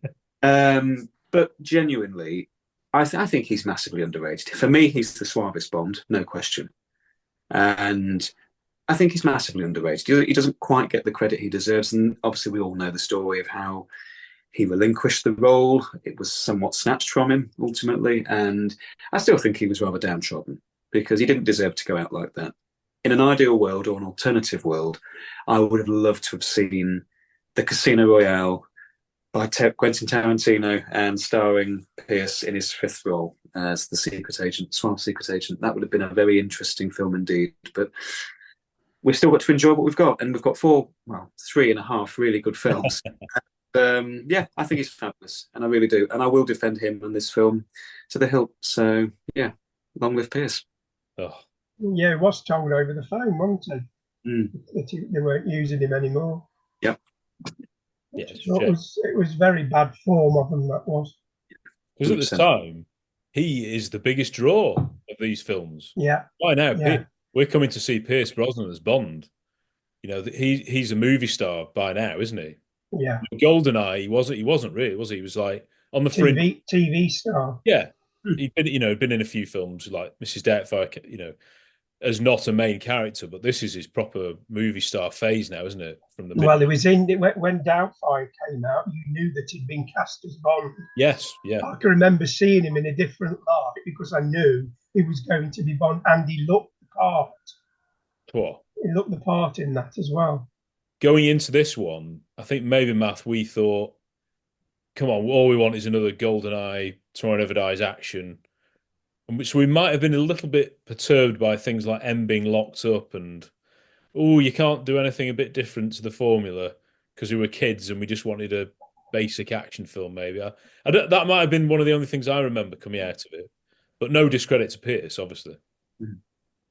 Speaker 5: But genuinely, I think he's massively underrated. For me, he's the suavest Bond, no question. And I think he's massively underrated. He doesn't quite get the credit he deserves. And obviously, we all know the story of how he relinquished the role. It was somewhat snatched from him, ultimately. And I still think he was rather downtrodden because he didn't deserve to go out like that. In an ideal world or an alternative world, I would have loved to have seen the Casino Royale by Quentin Tarantino and starring Pierce in his fifth role as the secret agent, suave secret agent. That would have been a very interesting film indeed. But we've still got to enjoy what we've got. And we've got 3.5 really good films. Yeah, I think he's fabulous. And I really do. And I will defend him in this film to the hilt. So, yeah, long live Pierce.
Speaker 1: Oh.
Speaker 4: Yeah, it was told over the phone, wasn't it? That they weren't using him anymore.
Speaker 5: Yeah.
Speaker 1: Yeah,
Speaker 4: it was very bad form of them, that was.
Speaker 1: Because at the time, he is the biggest draw of these films.
Speaker 4: Yeah.
Speaker 1: By now, we're coming to see Pierce Brosnan as Bond. He's a movie star by now, isn't he?
Speaker 4: Yeah.
Speaker 1: GoldenEye, he wasn't really, was he? He was like on the fringe.
Speaker 4: TV star.
Speaker 1: Yeah. He'd been in a few films like Mrs. Doubtfire, as not a main character, but this is his proper movie star phase now, isn't it?
Speaker 4: Well, it was when Doubtfire came out, you knew that he'd been cast as Bond.
Speaker 1: Yes, yeah.
Speaker 4: I can remember seeing him in a different light because I knew he was going to be Bond, and he looked the part.
Speaker 1: What?
Speaker 4: He looked the part in that as well.
Speaker 1: Going into this one, I think maybe Math, we thought, come on, all we want is another GoldenEye, Tomorrow Never Dies action. So we might have been a little bit perturbed by things like M being locked up and, you can't do anything a bit different to the formula because we were kids and we just wanted a basic action film, maybe. That might have been one of the only things I remember coming out of it. But no discredit to Pierce, obviously.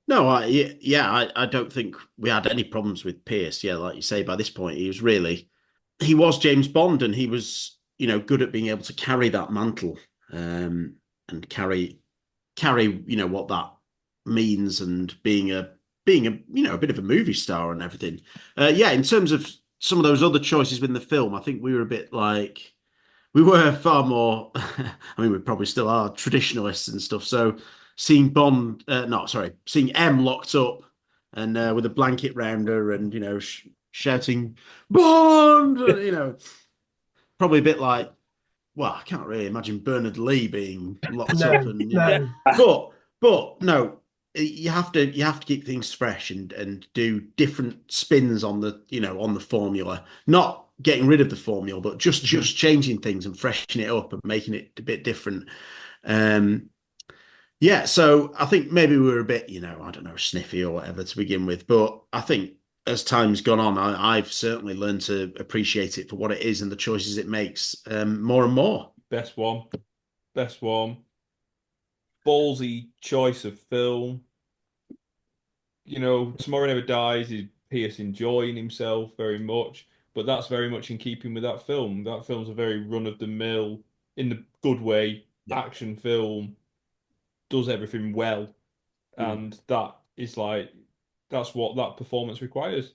Speaker 7: No, I don't think we had any problems with Pierce. Yeah, like you say, by this point, he was James Bond, and he was, good at being able to carry that mantle and carry what that means, and being a bit of a movie star and everything. In terms of some of those other choices in the film, I think we were a bit like, we were far more, we probably still are traditionalists and stuff. So seeing seeing M locked up and with a blanket round her and, shouting, Bond, probably a bit like, well, I can't really imagine Bernard Lee being locked up. And, but no, you have to keep things fresh and do different spins on the formula, not getting rid of the formula, but just changing things and freshening it up and making it a bit different. So I think maybe we were a bit, sniffy or whatever to begin with, but I think as time's gone on, I've certainly learned to appreciate it for what it is and the choices it makes more and more.
Speaker 8: Best one. Ballsy choice of film. Tomorrow Never Dies is Pierce enjoying himself very much, but that's very much in keeping with that film. That film's a very run-of-the-mill, in the good way, action film, does everything well. And that is that's what that performance requires.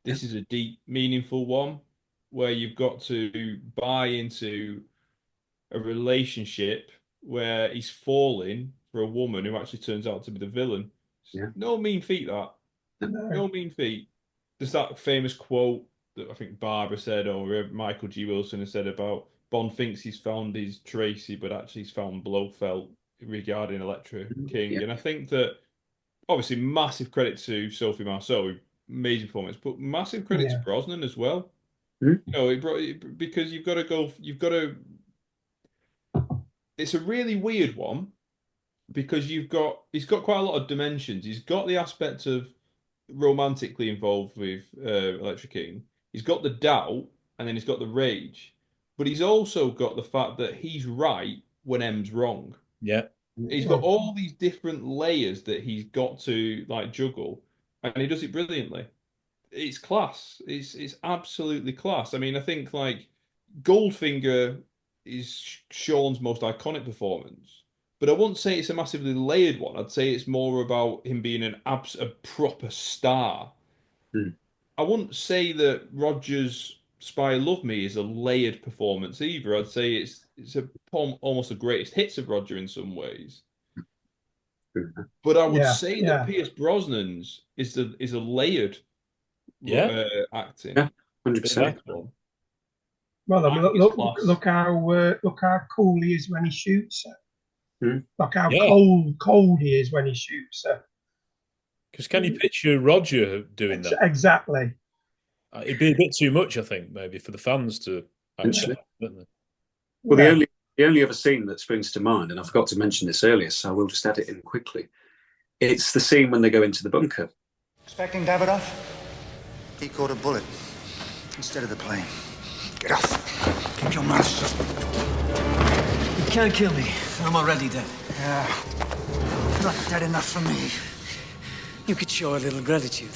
Speaker 8: This is a deep, meaningful one where you've got to buy into a relationship where he's falling for a woman who actually turns out to be the villain.
Speaker 5: Yeah.
Speaker 8: No mean feat, that. No mean feat. There's that famous quote that I think Barbara said, or Michael G. Wilson has said about Bond thinks he's found his Tracy, but actually he's found Blofeld regarding Electra King. And I think that, obviously, massive credit to Sophie Marceau, amazing performance, but massive credit to Brosnan as well. Because you've got to. It's a really weird one because he's got quite a lot of dimensions. He's got the aspect of romantically involved with Electra King. He's got the doubt, and then he's got the rage. But he's also got the fact that he's right when M's wrong.
Speaker 1: Yeah.
Speaker 8: He's got all these different layers that he's got to like juggle, and he does it brilliantly. It's class. It's absolutely class. I mean, I think like Goldfinger is Sean's most iconic performance, but I wouldn't say it's a massively layered one. I'd say it's more about him being a proper star. I wouldn't say that Roger's Spy Love Me is a layered performance either. I'd say it's almost the greatest hits of Roger in some ways. But I would say that Pierce Brosnan's is a layered acting.
Speaker 5: Yeah, 100%.
Speaker 4: Well, I mean, look how cool he is when he shoots her. Look how cold he is when he shoots her.
Speaker 1: Because can you picture Roger doing that?
Speaker 4: Exactly.
Speaker 1: It'd be a bit too much, I think, maybe for the fans to actually.
Speaker 5: Well, the only other scene that springs to mind, and I forgot to mention this earlier, so I will just add it in quickly. It's the scene when they go into the bunker.
Speaker 6: Expecting Davidoff? He caught a bullet instead of the plane. Get off. Keep your mouth shut.
Speaker 13: You can't kill me. I'm already dead.
Speaker 6: Yeah. Not dead enough for me.
Speaker 13: You could show a little gratitude.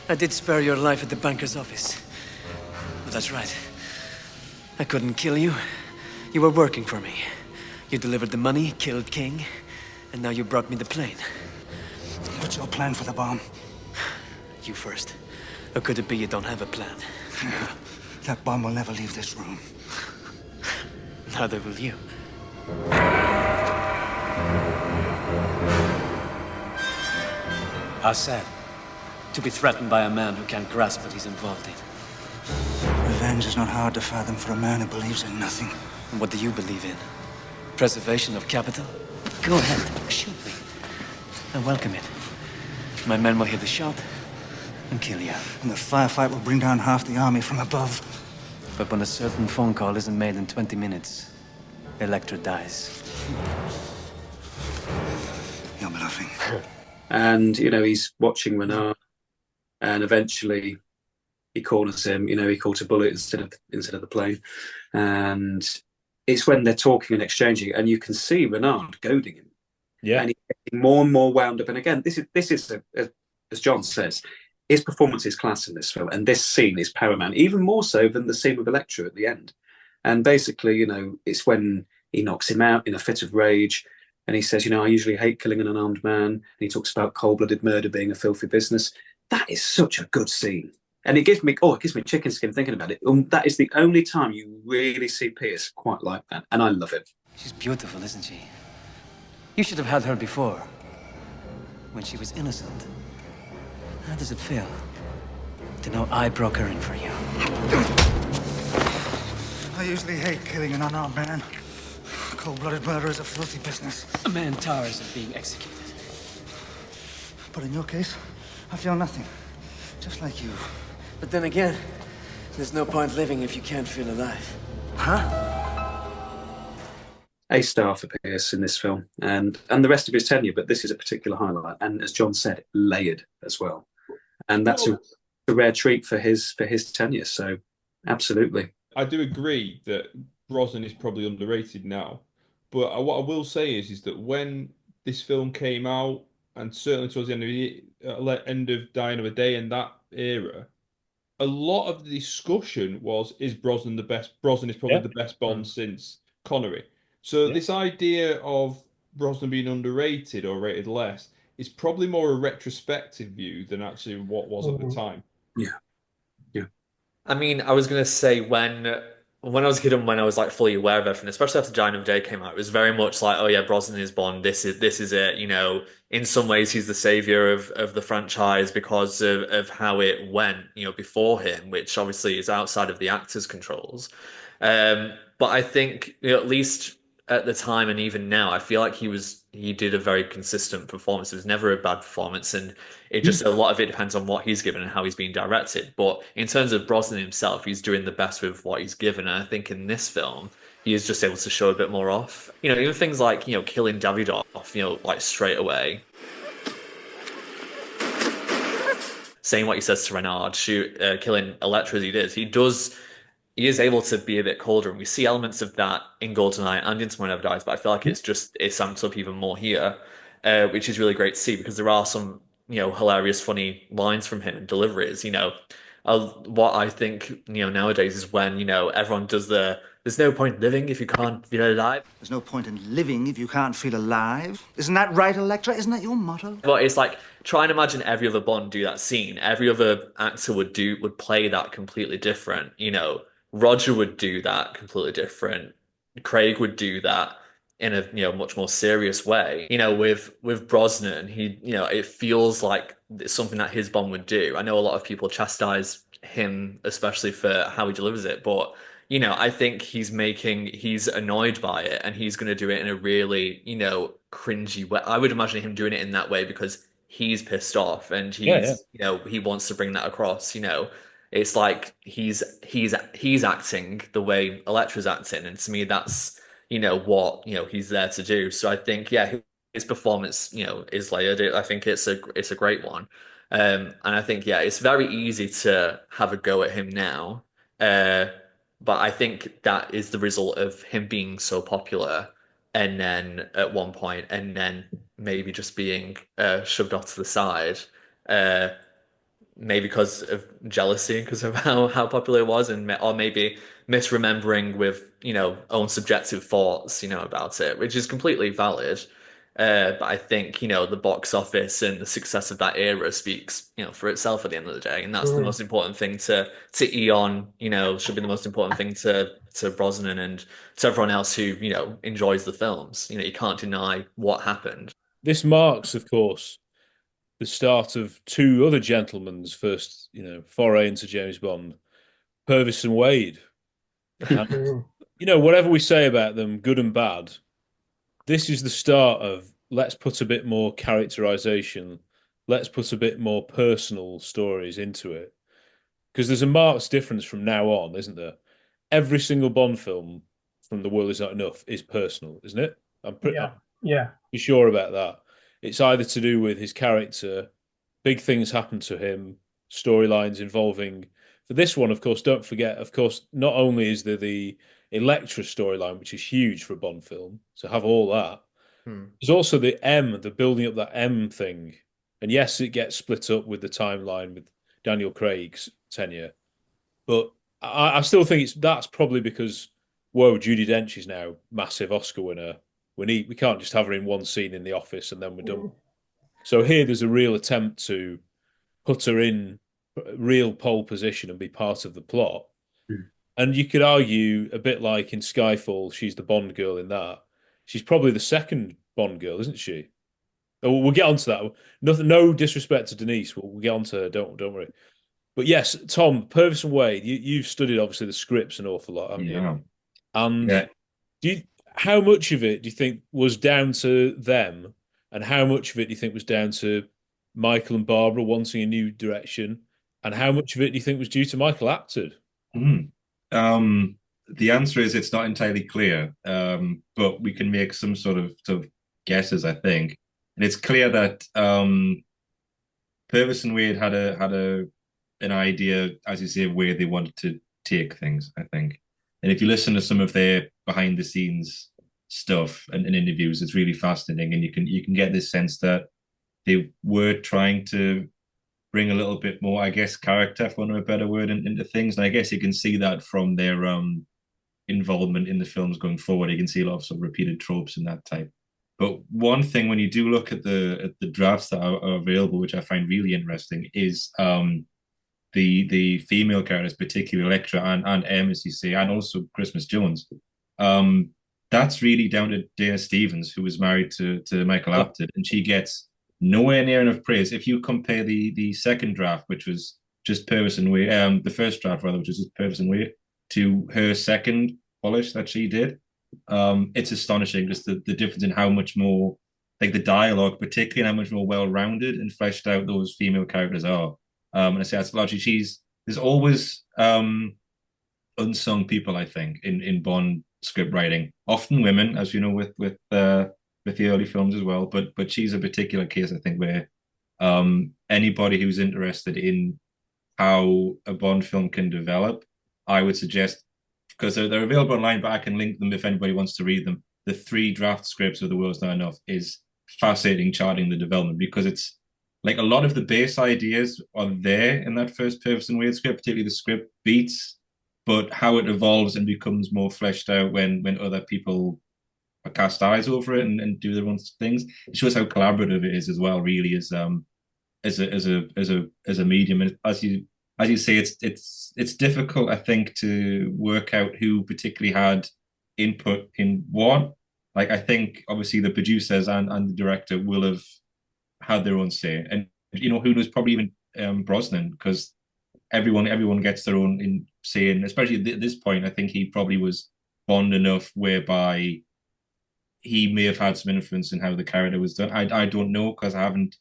Speaker 13: I did spare your life at the banker's office. But that's right. I couldn't kill you. You were working for me. You delivered the money, killed King, and now you brought me the plane.
Speaker 6: What's your plan for the bomb?
Speaker 13: You first. Or could it be you don't have a plan?
Speaker 6: That bomb will never leave this room.
Speaker 13: Neither will you. How sad. To be threatened by a man who can't grasp what he's involved in.
Speaker 6: Revenge is not hard to fathom for a man who believes in nothing.
Speaker 13: And what do you believe in? Preservation of capital? Go ahead, shoot me. I welcome it. My men will hear the shot and kill you.
Speaker 6: And the firefight will bring down half the army from above.
Speaker 13: But when a certain phone call isn't made in 20 minutes, Electra dies.
Speaker 6: You're bluffing.
Speaker 5: And, he's watching Renard, and eventually he corners him. He caught a bullet instead of the plane. And it's when they're talking and exchanging, and you can see Renard goading him.
Speaker 1: Yeah.
Speaker 5: And he's getting more and more wound up. And again, this is as John says, his performance is class in this film, and this scene is paramount, even more so than the scene with Electra at the end. And basically, it's when he knocks him out in a fit of rage, and he says, I usually hate killing an unarmed man. And he talks about cold-blooded murder being a filthy business. That is such a good scene. And it gives me chicken skin thinking about it. That is the only time you really see Pierce quite like that. And I love it.
Speaker 13: She's beautiful, isn't she? You should have had her before. When she was innocent. How does it feel to know I broke her in for you?
Speaker 6: I usually hate killing an unarmed man. Cold-blooded murder is a filthy business.
Speaker 13: A man tires of being executed.
Speaker 6: But in your case, I feel nothing. Just like you.
Speaker 13: But then again, there's no point living if you can't feel alive.
Speaker 6: Huh?
Speaker 5: A star for Pierce in this film, and the rest of his tenure, but this is a particular highlight. And as John said, layered as well. And that's a rare treat for his tenure. So, absolutely.
Speaker 8: I do agree that Brosnan is probably underrated now. But what I will say is that when this film came out, and certainly towards the end of Die Another Day in that era, a lot of the discussion was, is Brosnan the best? Brosnan is probably the best Bond since Connery. So this idea of Brosnan being underrated or rated less is probably more a retrospective view than actually what was at the time.
Speaker 5: Yeah.
Speaker 9: I mean, I was gonna say when I was a kid and when I was like fully aware of everything, especially after Die Another Day came out, it was very much like, oh yeah, Brosnan is Bond. This is it. In some ways, he's the savior of the franchise because of how it went, before him, which obviously is outside of the actor's controls. But I think, at least at the time and even now, I feel like he did a very consistent performance. It was never a bad performance, and it just a lot of it depends on what he's given and how he's being directed. But in terms of Brosnan himself, he's doing the best with what he's given, and I think in this film he is just able to show a bit more off. Even things like killing Davidoff, like straight away. Saying what he says to Renard, killing Elektra as he does. He is able to be a bit colder, and we see elements of that in GoldenEye and in Tomorrow Never Dies, but I feel like it's amped up even more here, which is really great to see because there are some, hilarious, funny lines from him and deliveries. What I think, nowadays is when, everyone does there's no point living if you can't feel alive.
Speaker 14: There's no point in living if you can't feel alive. Isn't that right, Elektra? Isn't that your motto?
Speaker 9: But it's like, try and imagine every other Bond do that scene. Every other actor would play that completely different, Roger would do that completely different. Craig would do that in a much more serious way. With Brosnan, it feels like it's something that his Bond would do. I know a lot of people chastise him, especially for how he delivers it, but I think he's annoyed by it, and he's going to do it in a really cringy way. I would imagine him doing it in that way because he's pissed off and he wants to bring that across. It's like he's acting the way Elektra's acting, and to me that's what he's there to do. So I think his performance is layered. I think it's a great one, and I think it's very easy to have a go at him now, but I think that is the result of him being so popular, and then at one point, and then maybe just being shoved off to the side. Maybe because of jealousy, because of how popular it was, or maybe misremembering with own subjective thoughts about it, which is completely valid. But I think the box office and the success of that era speaks for itself at the end of the day, and that's the most important thing to Eon. Should be the most important thing to Brosnan and to everyone else who enjoys the films. You can't deny what happened.
Speaker 1: This marks, of course, the start of two other gentlemen's first, foray into James Bond, Purvis and Wade. And, whatever we say about them, good and bad, this is the start of let's put a bit more characterization, let's put a bit more personal stories into it. Because there's a marked difference from now on, isn't there? Every single Bond film from The World Is Not Enough is personal, isn't it? I'm pretty sure about that. It's either to do with his character, big things happen to him, storylines involving. For this one, of course, don't forget, of course, not only is there the Elektra storyline, which is huge for a Bond film, so have all that. There's also the building up that M thing. And yes, it gets split up with the timeline with Daniel Craig's tenure. But I still think that's probably because, Judi Dench is now massive Oscar winner. We can't just have her in one scene in the office and then we're done. So here there's a real attempt to put her in real pole position and be part of the plot. And you could argue, a bit like in Skyfall, she's the Bond girl in that. She's probably the second Bond girl, isn't she? Oh, we'll get onto that. No disrespect to Denise. We'll get onto her. Don't worry. But yes, Tom, Purvis and Wade, you've studied obviously the scripts an awful lot, haven't you? And how much of it do you think was down to them, and how much of it do you think was down to Michael and Barbara wanting a new direction, and how much of it do you think was due to Michael Apted?
Speaker 2: The answer is it's not entirely clear, but we can make some sort of guesses, I think. And it's clear that Purvis and Wade had an idea, as you say, of where they wanted to take things, I think. And if you listen to some of their behind the scenes stuff and interviews, it's really fascinating, and you can get this sense that they were trying to bring a little bit more, I guess, character, for want of a better word, into things. And I guess you can see that from their involvement in the films going forward. You can see a lot of sort of repeated tropes and that type. But one thing, when you do look at the drafts that are available, which I find really interesting, is the female characters, particularly Elektra and M, as you say, and also Christmas Jones. That's really down to Dana Stevens, who was married to Michael Apted, and she gets nowhere near enough praise. If you compare the second draft, which was just Purvis and Wade, the first draft rather, which was just Purvis and Wade, to her second polish that she did, it's astonishing just the difference in how much more, like the dialogue, particularly, and how much more well-rounded and fleshed out those female characters are. And I say that's largely there's always unsung people, I think, in Bond script writing. Often women, as you know, with the early films as well. But she's a particular case, I think, where anybody who's interested in how a Bond film can develop, I would suggest, because they're available online, but I can link them if anybody wants to read them. The 3 draft scripts of The World's Not Enough is fascinating, charting the development, because it's like a lot of the base ideas are there in that first Purvis and Wade script, particularly the script beats, but how it evolves and becomes more fleshed out when other people cast eyes over it and do their own things. It shows how collaborative it is as well, really, as a medium. And as you say, it's difficult, I think, to work out who particularly had input in what. Like, I think obviously the producers and the director will have had their own say, and who knows, probably even Brosnan, because everyone gets their own in say, and especially at this point, I think he probably was Bond enough whereby he may have had some influence in how the character was done. I don't know, because I haven't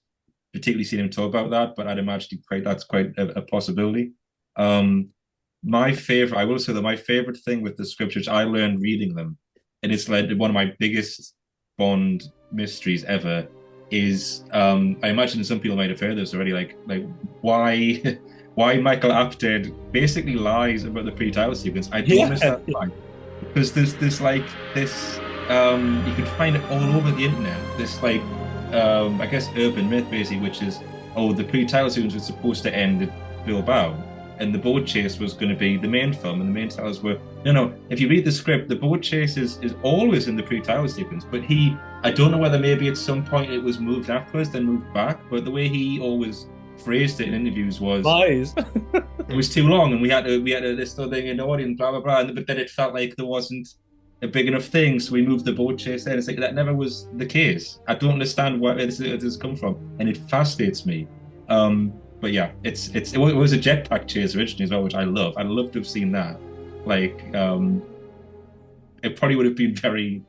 Speaker 2: particularly seen him talk about that, but I'd imagine that's quite a possibility. My favorite, I will say that my favorite thing with the scriptures, I learned reading them, and it's like one of my biggest Bond mysteries ever, is I imagine some people might have heard this already, like why Michael Apted basically lies about the pre-title sequence. I don't understand why. Because there's this you can find it all over the internet, this I guess urban myth basically, which is, the pre-title sequence was supposed to end at Bilbao, and the boat chase was going to be the main film, and the main titles were no. If you read the script, the boat chase is always in the pre-title sequence, but I don't know whether maybe at some point it was moved afterwards, then moved back, but the way he always phrased it in interviews was
Speaker 8: lies.
Speaker 2: It was too long, and we had this other thing in the audience, blah blah blah, but then it felt like there wasn't a big enough thing, so we moved the boat chase there. It's like that never was the case. I don't understand where this has come from, and it fascinates me. But yeah, it was a jetpack chase originally as well, which I love. I'd love to have seen that. It probably would have been very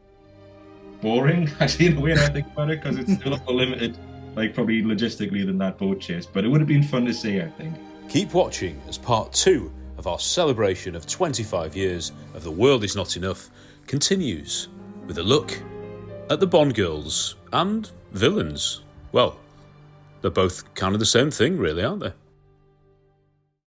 Speaker 2: boring, actually, in the way I think about it, because it's a lot more limited, probably logistically, than that boat chase. But it would have been fun to see, I think.
Speaker 1: Keep watching as part 2 of our celebration of 25 years of The World Is Not Enough continues with a look at the Bond girls and villains. Well, they're both kind of the same thing, really, aren't they?